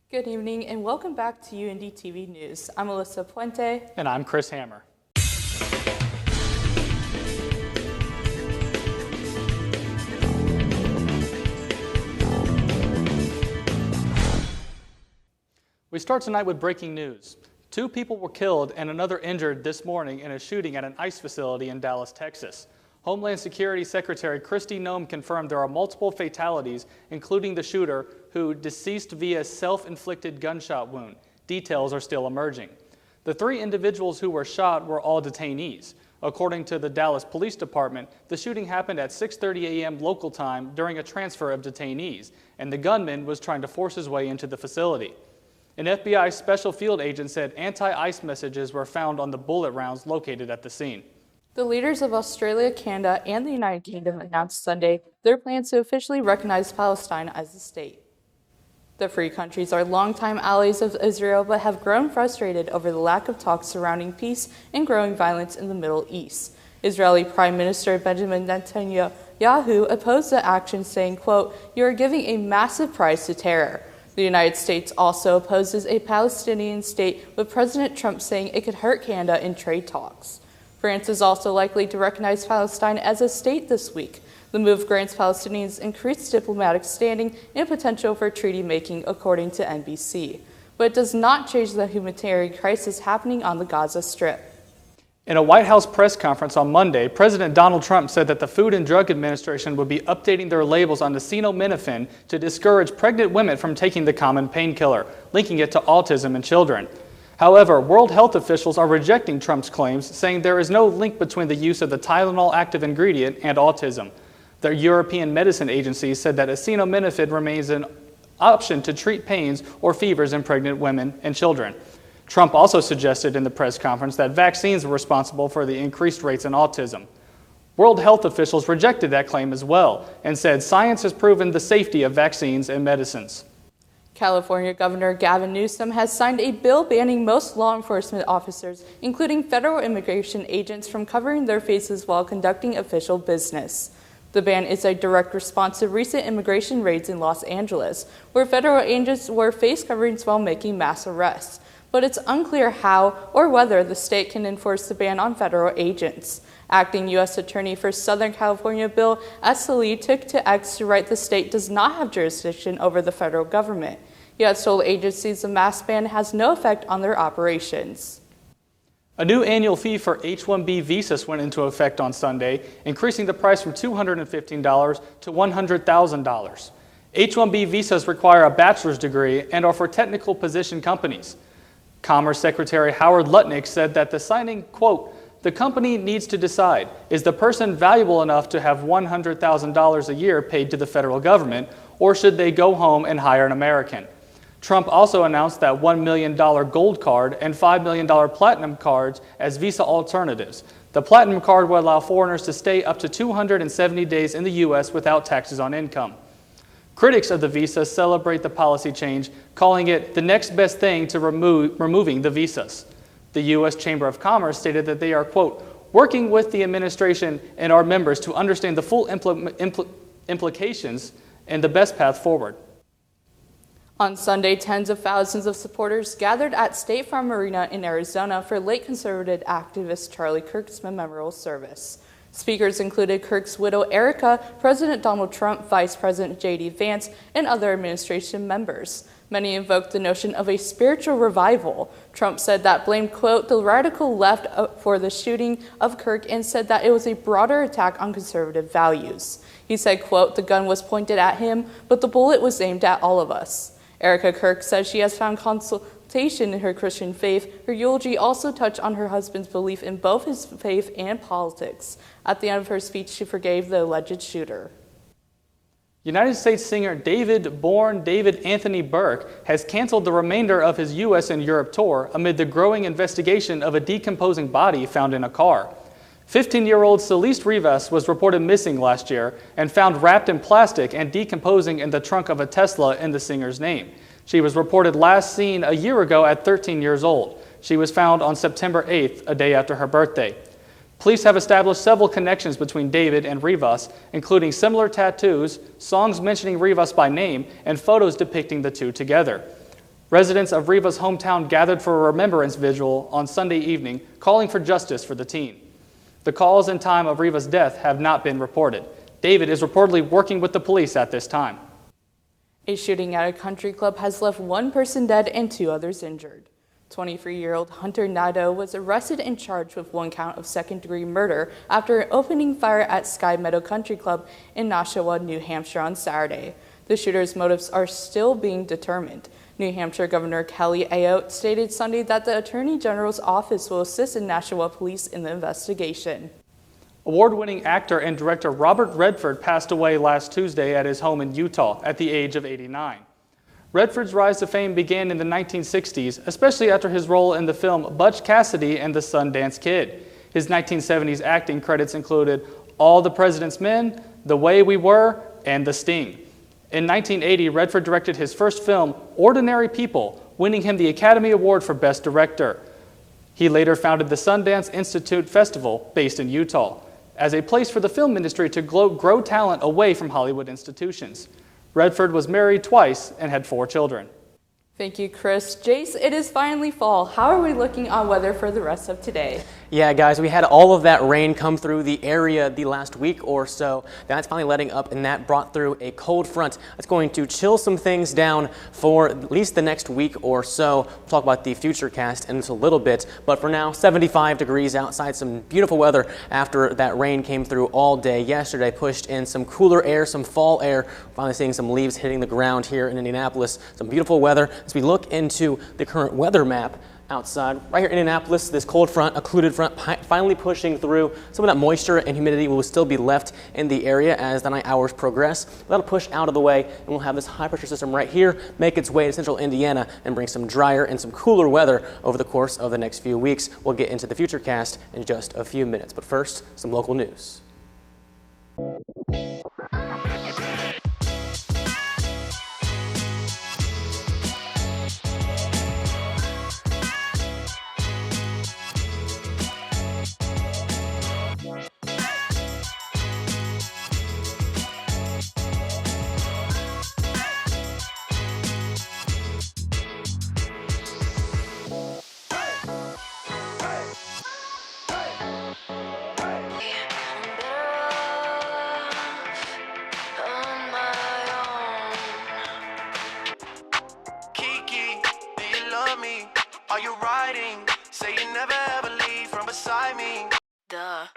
Good evening and welcome back to UINDY TV News. I'm Alyssa Puente. And I'm Chris Hammer. We start tonight with breaking news. 2 people were killed and another injured this morning in a shooting at an ICE facility in Dallas, Texas. Homeland Security Secretary Kristi Noem confirmed there are multiple fatalities, including the shooter, who deceased via self-inflicted gunshot wound. Details are still emerging. The 3 individuals who were shot were all detainees. According to the Dallas Police Department, the shooting happened at 6:30 a.m. local time during a transfer of detainees, and the gunman was trying to force his way into the facility. An FBI special field agent said anti-ICE messages were found on the bullet rounds located at the scene. The leaders of Australia, Canada, and the United Kingdom announced Sunday their plans to officially recognize Palestine as a state. The free countries are longtime allies of Israel but have grown frustrated over the lack of talks surrounding peace and growing violence in the Middle East. Israeli Prime Minister Benjamin Netanyahu opposed the action, saying, quote, "You are giving a massive price to terror." The United States also opposes a Palestinian state, with President Trump saying it could hurt Canada in trade talks. France is also likely to recognize Palestine as a state this week. The move grants Palestinians increased diplomatic standing and potential for treaty making, according to NBC. But it does not change the humanitarian crisis happening on the Gaza Strip. In a White House press conference on Monday, President Donald Trump said that the Food and Drug Administration would be updating their labels on acetaminophen to discourage pregnant women from taking the common painkiller, linking it to autism in children. However, World Health officials are rejecting Trump's claims, saying there is no link between the use of the Tylenol active ingredient and autism. The European Medicine Agency said that acetaminophen remains an option to treat pains or fevers in pregnant women and children. Trump also suggested in the press conference that vaccines were responsible for the increased rates in autism. World Health officials rejected that claim as well and said science has proven the safety of vaccines and medicines. California Governor Gavin Newsom has signed a bill banning most law enforcement officers, including federal immigration agents, from covering their faces while conducting official business. The ban is a direct response to recent immigration raids in Los Angeles, where federal agents wore face coverings while making mass arrests. But it's unclear how or whether the state can enforce the ban on federal agents. Acting U.S. Attorney for Southern California Bill Esseley took to X to write the state does not have jurisdiction over the federal government. Yet told agencies the mask ban has no effect on their operations. A new annual fee for H-1B visas went into effect on Sunday, increasing the price from $215 to $100,000. H-1B visas require a bachelor's degree and are for technical position companies. Commerce Secretary Howard Lutnick said that the signing, quote, "The company needs to decide, is the person valuable enough to have $100,000 a year paid to the federal government, or should they go home and hire an American?" Trump also announced that $1 million gold card and $5 million platinum cards as visa alternatives. The platinum card will allow foreigners to stay up to 270 days in the U.S. without taxes on income. Critics of the visa celebrate the policy change, calling it the next best thing to removing the visas. The U.S. Chamber of Commerce stated that they are, quote, "working with the administration and our members to understand the full implications and the best path forward." On Sunday, tens of thousands of supporters gathered at State Farm Arena in Arizona for late conservative activist Charlie Kirk's memorial service. Speakers included Kirk's widow Erica, President Donald Trump, Vice President J.D. Vance, and other administration members. Many invoked the notion of a spiritual revival. Trump said that blamed, quote, "the radical left for the shooting of Kirk," and said that it was a broader attack on conservative values. He said, quote, "the gun was pointed at him, but the bullet was aimed at all of us." Erica Kirk says she has found consultation in her Christian faith. Her eulogy also touched on her husband's belief in both his faith and politics. At the end of her speech, she forgave the alleged shooter. United States singer David Anthony Burke has canceled the remainder of his U.S. and Europe tour amid the growing investigation of a decomposing body found in a car. 15-year-old Celeste Rivas was reported missing last year and found wrapped in plastic and decomposing in the trunk of a Tesla in the singer's name. She was reported last seen a year ago at 13 years old. She was found on September 8th, a day after her birthday. Police have established several connections between David and Rivas, including similar tattoos, songs mentioning Rivas by name, and photos depicting the two together. Residents of Riva's hometown gathered for a remembrance vigil on Sunday evening, calling for justice for the teen. The cause and time of Riva's death have not been reported. David is reportedly working with the police at this time. A shooting at a country club has left one person dead and 2 others injured. 23-year-old Hunter Nadeau was arrested and charged with 1 count of second-degree murder after opening fire at Sky Meadow Country Club in Nashua, New Hampshire on Saturday. The shooter's motives are still being determined. New Hampshire Governor Kelly Ayotte stated Sunday that the Attorney General's office will assist in Nashua police in the investigation. Award-winning actor and director Robert Redford passed away last Tuesday at his home in Utah at the age of 89. Redford's rise to fame began in the 1960s, especially after his role in the film Butch Cassidy and the Sundance Kid. His 1970s acting credits included All the President's Men, The Way We Were, and The Sting. In 1980, Redford directed his first film, Ordinary People, winning him the Academy Award for Best Director. He later founded the Sundance Institute Festival, based in Utah, as a place for the film industry to grow talent away from Hollywood institutions. Redford was married twice and had 4 children. Thank you, Chris. Jace, it is finally fall. How are we looking on weather for the rest of today? Yeah, guys, we had all of that rain come through the area the last week or so. That's finally letting up, and that brought through a cold front that's going to chill some things down for at least the next week or so. We'll talk about the future cast in just a little bit, but for now, 75 degrees outside, some beautiful weather after that rain came through all day yesterday, pushed in some cooler air, some fall air. Finally seeing some leaves hitting the ground here in Indianapolis. Some beautiful weather as we look into the current weather map. Outside, right here in Indianapolis, this cold front, occluded front, finally pushing through. Some of that moisture and humidity will still be left in the area as the night hours progress. That'll push out of the way, and we'll have this high pressure system right here make its way to central Indiana and bring some drier and some cooler weather over the course of the next few weeks. We'll get into the future cast in just a few minutes, but first, some local news. Are you riding? Say you never ever leave from beside me. Duh.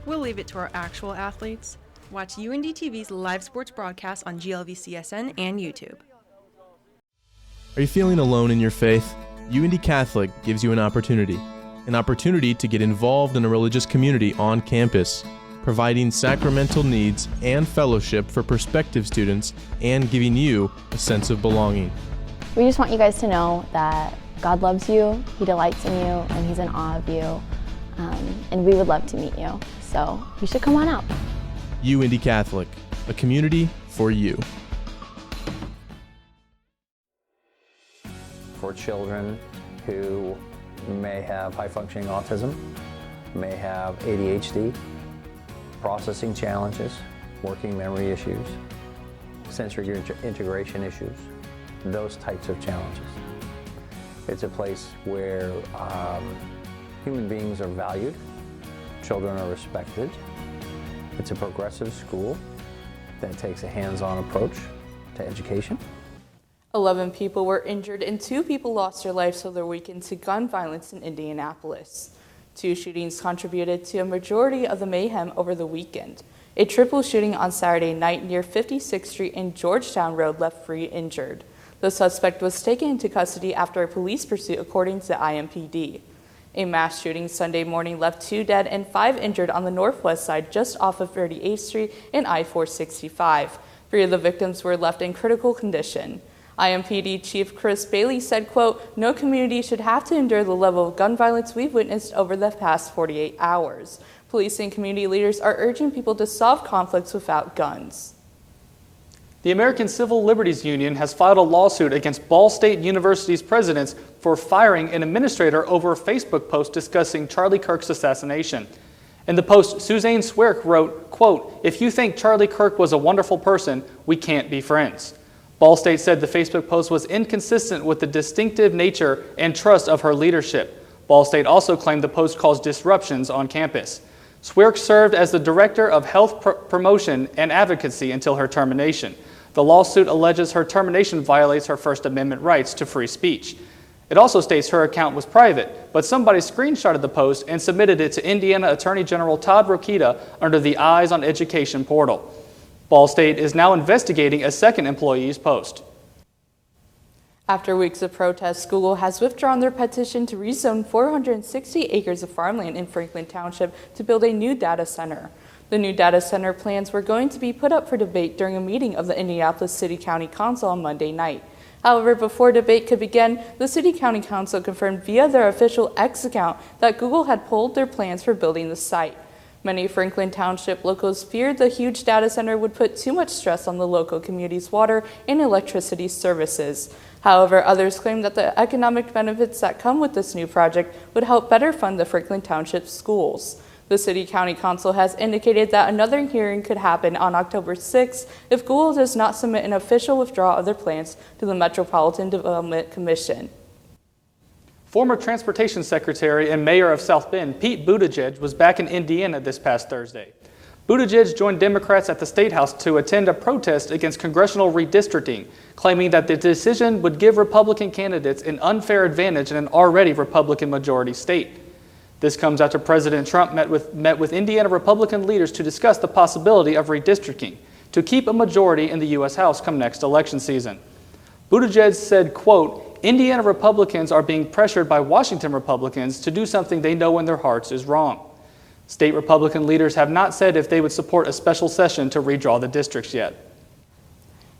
We'll leave it to our actual athletes. Watch UINDY TV's live sports broadcast on GLVCSN and YouTube. Are you feeling alone in your faith? UINDY Catholic gives you an opportunity to get involved in a religious community on campus, providing sacramental needs and fellowship for prospective students and giving you a sense of belonging. We just want you guys to know that God loves you, He delights in you, and He's in awe of you. And we would love to meet you. So you should come on out. UINDY Catholic, a community for you. For children who may have high-functioning autism, may have ADHD, processing challenges, working memory issues, sensory integration issues, those types of challenges. It's a place where human beings are valued, children are respected. It's a progressive school that takes a hands-on approach to education. 11 people were injured and 2 people lost their lives over the weekend to gun violence in Indianapolis. 2 shootings contributed to a majority of the mayhem over the weekend. A triple shooting on Saturday night near 56th Street and Georgetown Road left 3 injured. The suspect was taken into custody after a police pursuit, according to the IMPD. A mass shooting Sunday morning left 2 dead and 5 injured on the northwest side just off of 38th Street and I-465. 3 of the victims were left in critical condition. IMPD Chief Chris Bailey said, quote, "No community should have to endure the level of gun violence we've witnessed over the past 48 hours. Police and community leaders are urging people to solve conflicts without guns." The American Civil Liberties Union has filed a lawsuit against Ball State University's presidents for firing an administrator over a Facebook post discussing Charlie Kirk's assassination. In the post, Suzanne Swerk wrote, quote, "If you think Charlie Kirk was a wonderful person, we can't be friends." Ball State said the Facebook post was inconsistent with the distinctive nature and trust of her leadership. Ball State also claimed the post caused disruptions on campus. Swerk served as the Director of Health Promotion and Advocacy until her termination. The lawsuit alleges her termination violates her First Amendment rights to free speech. It also states her account was private, but somebody screenshotted the post and submitted it to Indiana Attorney General Todd Rokita under the Eyes on Education portal. Ball State is now investigating a second employee's post. After weeks of protests, Google has withdrawn their petition to rezone 460 acres of farmland in Franklin Township to build a new data center. The new data center plans were going to be put up for debate during a meeting of the Indianapolis City County Council on Monday night. However, before debate could begin, the City County Council confirmed via their official X account that Google had pulled their plans for building the site. Many Franklin Township locals feared the huge data center would put too much stress on the local community's water and electricity services. However, others claim that the economic benefits that come with this new project would help better fund the Franklin Township schools. The City County Council has indicated that another hearing could happen on October 6th if Google does not submit an official withdrawal of their plans to the Metropolitan Development Commission. Former Transportation Secretary and Mayor of South Bend, Pete Buttigieg, was back in Indiana this past Thursday. Buttigieg joined Democrats at the State House to attend a protest against congressional redistricting, claiming that the decision would give Republican candidates an unfair advantage in an already Republican majority state. This comes after President Trump met with Indiana Republican leaders to discuss the possibility of redistricting to keep a majority in the U.S. House come next election season. Buttigieg said, quote, "Indiana Republicans are being pressured by Washington Republicans to do something they know in their hearts is wrong." State Republican leaders have not said if they would support a special session to redraw the districts yet.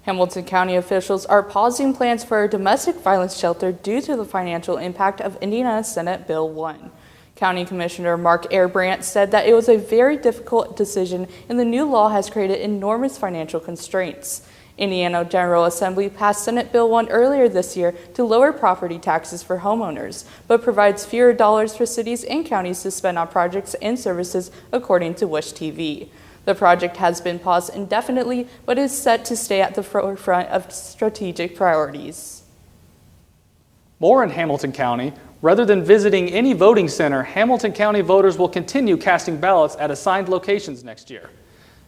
Hamilton County officials are pausing plans for a domestic violence shelter due to the financial impact of Indiana Senate Bill 1. County Commissioner Mark Airbrandt said that it was a very difficult decision and the new law has created enormous financial constraints. Indiana General Assembly passed Senate Bill 1 earlier this year to lower property taxes for homeowners, but provides fewer dollars for cities and counties to spend on projects and services, according to Wish TV. The project has been paused indefinitely, but is set to stay at the forefront of strategic priorities. More in Hamilton County. Rather than visiting any voting center, Hamilton County voters will continue casting ballots at assigned locations next year.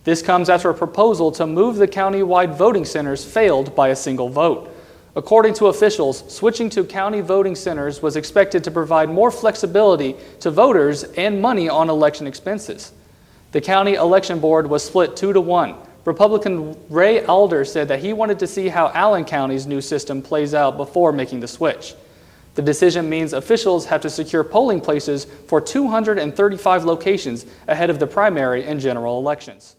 This comes after a proposal to move the county-wide voting centers failed by a single vote. According to officials, switching to county voting centers was expected to provide more flexibility to voters and money on election expenses. The county election board was split 2-1. Republican Ray Alder said that he wanted to see how Allen County's new system plays out before making the switch. The decision means officials have to secure polling places for 235 locations ahead of the primary and general elections.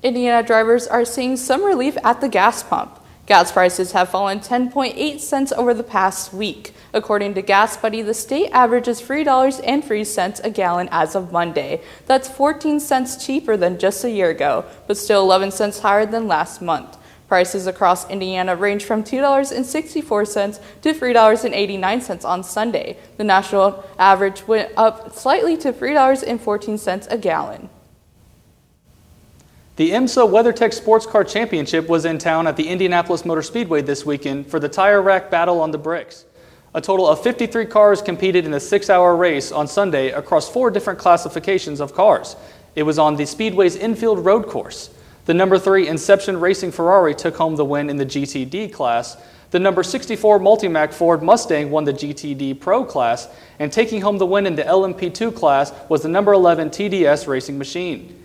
Indiana drivers are seeing some relief at the gas pump. Gas prices have fallen 10.8 cents over the past week. According to Gas Buddy, the state averages $3.03 a gallon as of Monday. That's 14 cents cheaper than just a year ago, but still 11 cents higher than last month. Prices across Indiana range from $2.64 to $3.89 on Sunday. The national average went up slightly to $3.14 a gallon. The IMSA WeatherTech Sports Car Championship was in town at the Indianapolis Motor Speedway this weekend for the tire rack battle on the bricks. A total of 53 cars competed in a 6-hour race on Sunday across 4 different classifications of cars. It was on the Speedway's infield road course. The number 3 Inception Racing Ferrari took home the win in the GTD class. The number 64 Multimac Ford Mustang won the GTD Pro class, and taking home the win in the LMP2 class was the number 11 TDS Racing Machine.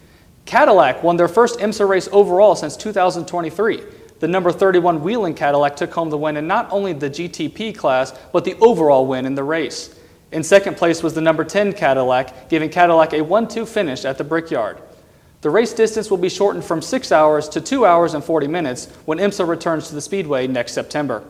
Cadillac won their first IMSA race overall since 2023. The number 31 Whelen Cadillac took home the win in not only the GTP class, but the overall win in the race. In second place was the number 10 Cadillac, giving Cadillac a 1-2 finish at the Brickyard. The race distance will be shortened from 6 hours to 2 hours and 40 minutes when IMSA returns to the Speedway next September.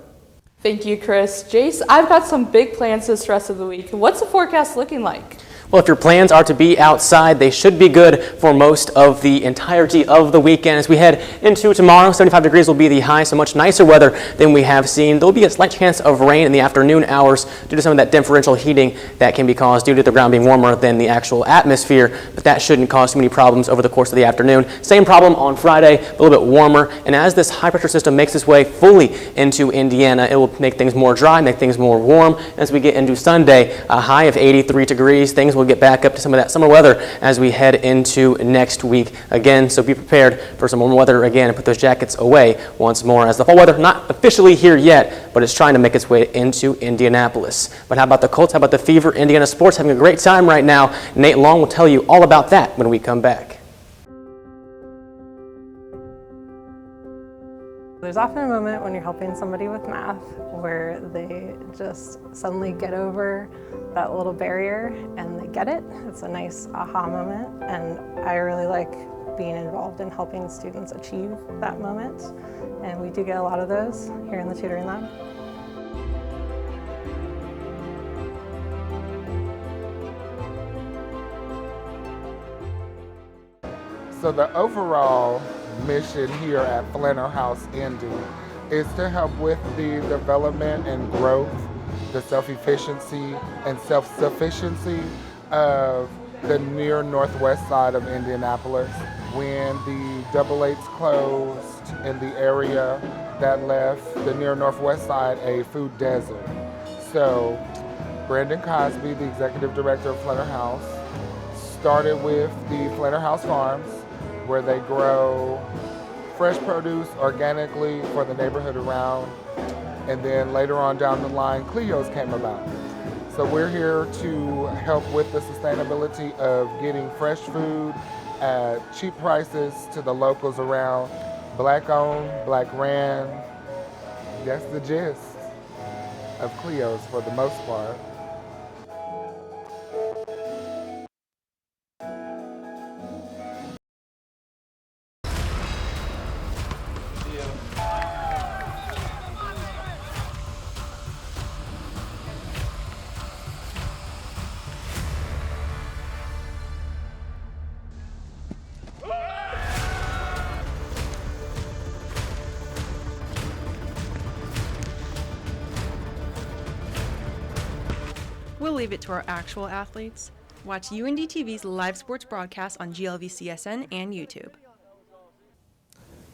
Thank you, Chris. Jace, I've got some big plans this rest of the week. What's the forecast looking like? Well, if your plans are to be outside, they should be good for most of the entirety of the weekend. As we head into tomorrow, 75 degrees will be the high, so much nicer weather than we have seen. There will be a slight chance of rain in the afternoon hours due to some of that differential heating that can be caused due to the ground being warmer than the actual atmosphere, but that shouldn't cause too many problems over the course of the afternoon. Same problem on Friday, a little bit warmer, and as this high-pressure system makes its way fully into Indiana, it will make things more dry, make things more warm. As we get into Sunday, a high of 83 degrees, things will get back up to some of that summer weather as we head into next week again. So be prepared for some warmer weather again and put those jackets away once more, as the fall weather not officially here yet, but it's trying to make its way into Indianapolis. But how about the Colts? How about the Fever? Indiana sports having a great time right now. Nate Long will tell you all about that when we come back. There's often a moment when you're helping somebody with math where they just suddenly get over that little barrier and they get it. It's a nice aha moment, and I really like being involved in helping students achieve that moment, and we do get a lot of those here in the tutoring lab. So the overall mission here at Flanner House Indy is to help with the development and growth, the self-efficiency and self-sufficiency of the near northwest side of Indianapolis. When the Double Eights closed in the area, that left the near northwest side a food desert. So Brandon Cosby, the executive director of Flanner House, started with the Flanner House Farms, where they grow fresh produce organically for the neighborhood around. And then later on down the line, Cleo's came about. So we're here to help with the sustainability of getting fresh food at cheap prices to the locals around. Black owned, black ran. That's the gist of Cleo's for the most part. We'll leave it to our actual athletes. Watch UINDY TV's live sports broadcast on GLVCSN and YouTube.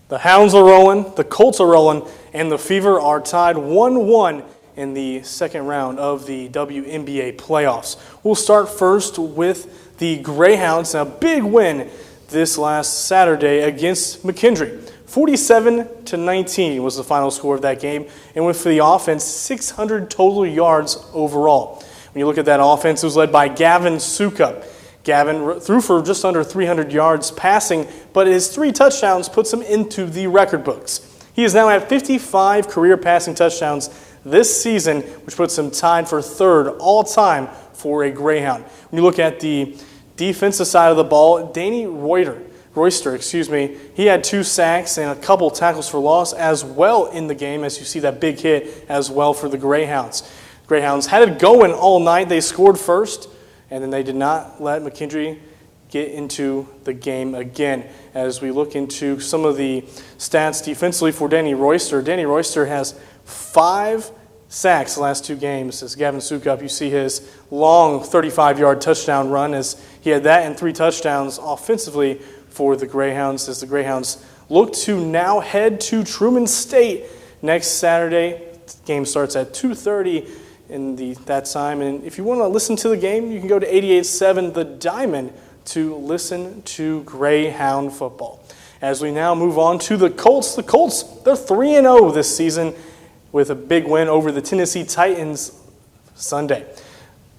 The Hounds are rolling, the Colts are rolling, and the Fever are tied 1-1 in the second round of the WNBA playoffs. We'll start first with the Greyhounds, a big win this last Saturday against McKendree. 47-19 was the final score of that game, and with the offense, 600 total yards overall. When you look at that offense, it was led by Gavin Sukup. Gavin threw for just under 300 yards passing, but his 3 touchdowns puts him into the record books. He is now at 55 career passing touchdowns this season, which puts him tied for third all-time for a Greyhound. When you look at the defensive side of the ball, Danny Royster, he had 2 sacks and a couple tackles for loss as well in the game, as you see that big hit as well for the Greyhounds. Greyhounds had it going all night. They scored first, and then they did not let McKendree get into the game again. As we look into some of the stats defensively for Danny Royster has 5 sacks the last 2 games. As Gavin Sukup, you see his long 35-yard touchdown run, as he had that and 3 touchdowns offensively for the Greyhounds, as the Greyhounds look to now head to Truman State next Saturday. The game starts at 2:30 in that time. And if you want to listen to the game, you can go to 88.7 The Diamond to listen to Greyhound football. As we now move on to the Colts. The Colts, they're 3-0 this season with a big win over the Tennessee Titans Sunday.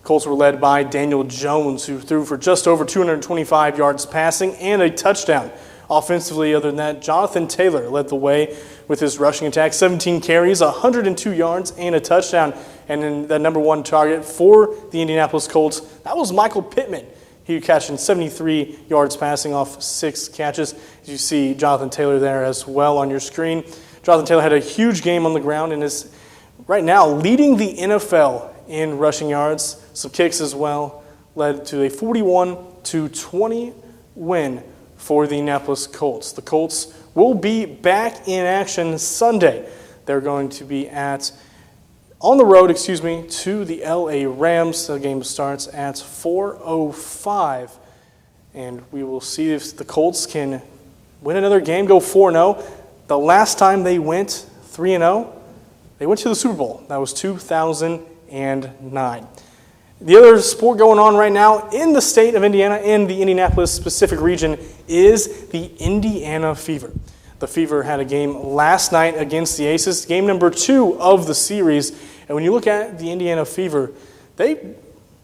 Colts were led by Daniel Jones, who threw for just over 225 yards passing and a touchdown. Offensively, other than that, Jonathan Taylor led the way with his rushing attack, 17 carries, 102 yards, and a touchdown. And then the number one target for the Indianapolis Colts, that was Michael Pittman. He catching 73 yards passing off 6 catches. As you see Jonathan Taylor there as well on your screen. Jonathan Taylor had a huge game on the ground and is right now leading the NFL in rushing yards. Some kicks as well led to a 41-20 win for the Indianapolis Colts. The Colts will be back in action Sunday. They're going to be on the road, to the LA Rams. The game starts at 4:05, and we will see if the Colts can win another game, go 4-0. The last time they went 3-0, they went to the Super Bowl. That was 2009. The other sport going on right now in the state of Indiana, in the Indianapolis specific region, is the Indiana Fever. The Fever had a game last night against the Aces, game number 2 of the series. And when you look at the Indiana Fever, they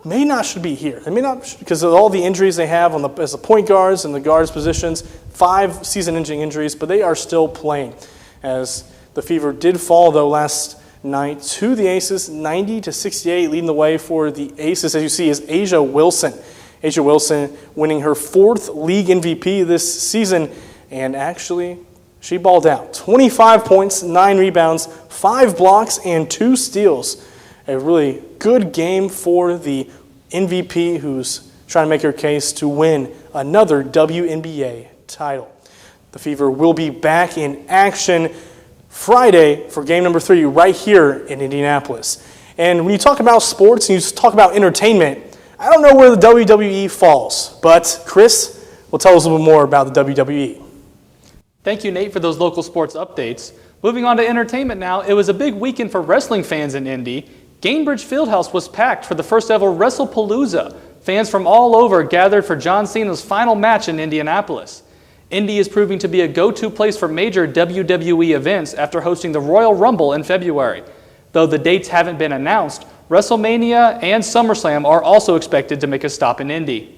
may not should be here. They may not, because of all the injuries they have as the point guards and the guards positions, 5 season-ending injuries, but they are still playing. As the Fever did fall, though, last night to the Aces, 90-68, leading the way for the Aces, as you see, is Asia Wilson. Asia Wilson winning her 4th league MVP this season, and actually, she balled out. 25 points, 9 rebounds, 5 blocks, and 2 steals. A really good game for the MVP who's trying to make her case to win another WNBA title. The Fever will be back in action Friday for game number 3 right here in Indianapolis. And when you talk about sports and you talk about entertainment, I don't know where the WWE falls, but Chris will tell us a little bit more about the WWE. Thank you, Nate, for those local sports updates. Moving on to entertainment now, it was a big weekend for wrestling fans in Indy. Gainbridge Fieldhouse was packed for the first ever WrestlePalooza. Fans from all over gathered for John Cena's final match in Indianapolis. Indy is proving to be a go-to place for major WWE events after hosting the Royal Rumble in February. Though the dates haven't been announced, WrestleMania and SummerSlam are also expected to make a stop in Indy.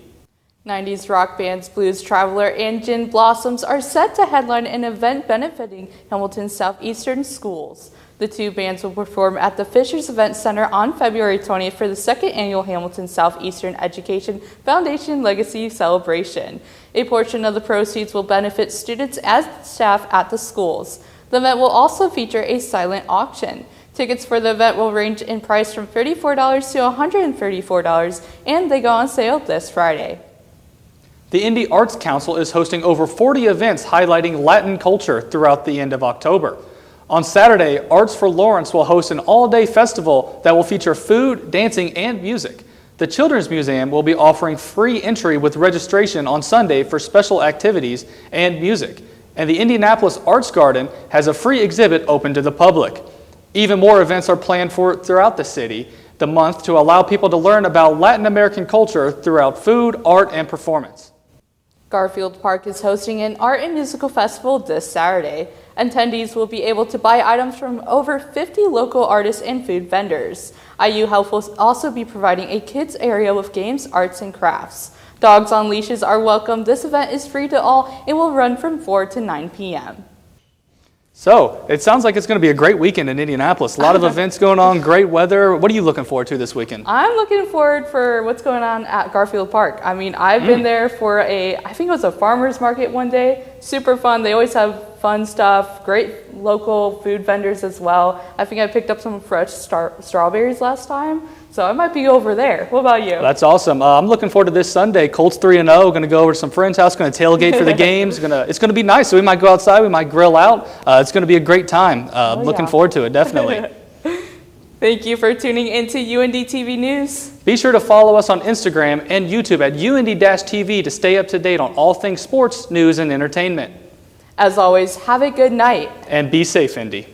90s rock bands Blues Traveler and Gin Blossoms are set to headline an event benefiting Hamilton's Southeastern schools. The 2 bands will perform at the Fishers Event Center on February 20th for the 2nd annual Hamilton Southeastern Education Foundation Legacy Celebration. A portion of the proceeds will benefit students and staff at the schools. The event will also feature a silent auction. Tickets for the event will range in price from $34 to $134, and they go on sale this Friday. The Indy Arts Council is hosting over 40 events highlighting Latin culture throughout the end of October. On Saturday, Arts for Lawrence will host an all-day festival that will feature food, dancing, and music. The Children's Museum will be offering free entry with registration on Sunday for special activities and music. And the Indianapolis Arts Garden has a free exhibit open to the public. Even more events are planned for throughout the city the month to allow people to learn about Latin American culture throughout food, art, and performance. Garfield Park is hosting an art and musical festival this Saturday. Attendees will be able to buy items from over 50 local artists and food vendors. IU Health will also be providing a kids area with games, arts, and crafts. Dogs on leashes are welcome. This event is free to all and will run from 4 to 9 p.m. So, it sounds like it's going to be a great weekend in Indianapolis. A lot of events going on, great weather. What are you looking forward to this weekend? I'm looking forward for what's going on at Garfield Park. I mean, I've been there for I think it was a farmer's market one day. Super fun. They always have fun stuff, great local food vendors as well. I think I picked up some fresh strawberries last time. So I might be over there. What about you? That's awesome. I'm looking forward to this Sunday. Colts 3-0. Going to go over to some friend's house. Going to tailgate for the games. It's going to be nice. So we might go outside. We might grill out. It's going to be a great time. Looking forward to it, definitely. Thank you for tuning into UINDY TV News. Be sure to follow us on Instagram and YouTube at UINDY-TV to stay up to date on all things sports, news, and entertainment. As always, have a good night. And be safe, Indy.